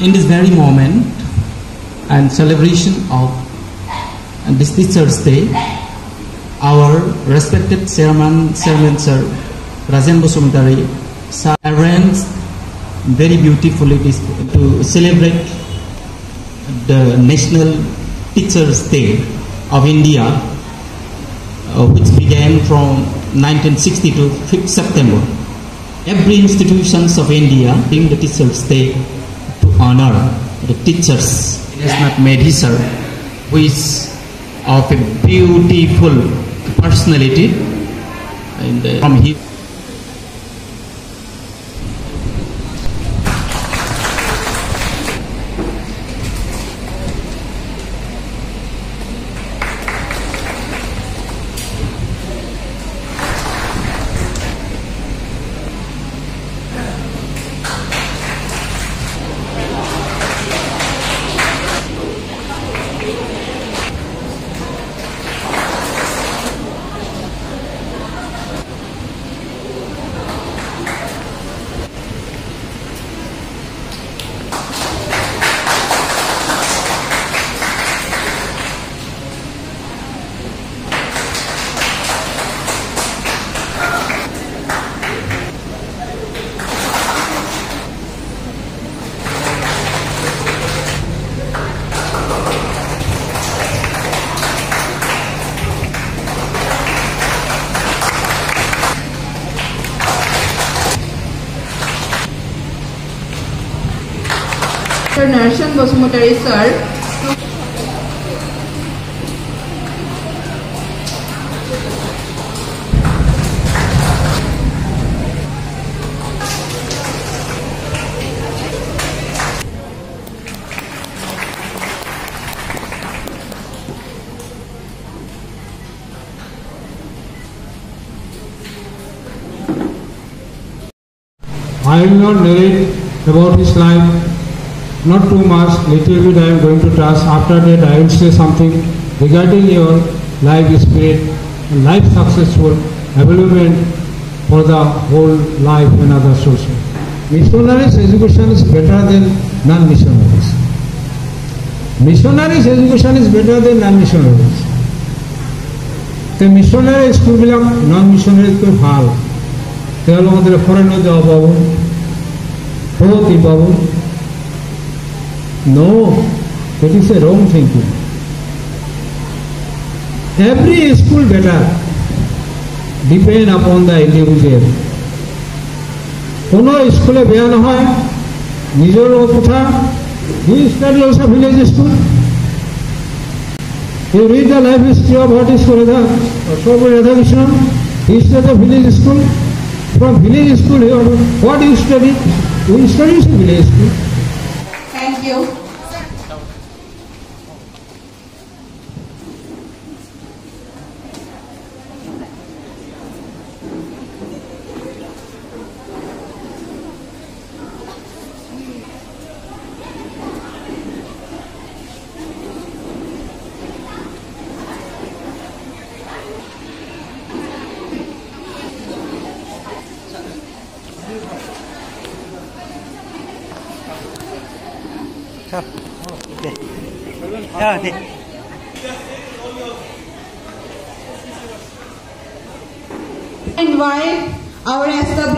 In this very moment and celebration of this Teachers' Day, our respected Chairman Sir Rajen Bosumtari sir arranged very beautifully to celebrate the National Teachers' Day of India, which began from 1960 to 5th September. Every institutions of India being the Teachers' Day to honor the teachers. National Medicine, who is of a beautiful personality, and from his Narshan Bosumtari sir. I will not narrate about his life. Not too much, little bit I am going to touch. After that I will say something regarding your life spirit and life successful development for the whole life and other social. Missionaries education is better than non-missionaries. Missionaries education is better than non-missionaries. The missionary school belong non-missionary school ভাল তেওঁলোকৰ ফৰেনত যাব পাব বহুত পাব. No, that is a wrong thinking. Every school better depend upon the individual. কোনো স্কুলে বেয়া নহয় নিজৰ কথা. You study also village school. You read the life history of what is Radha Radhakrishnan. He studied the village school. From village school, what do you study? You study in village school. Thank you. Invite our established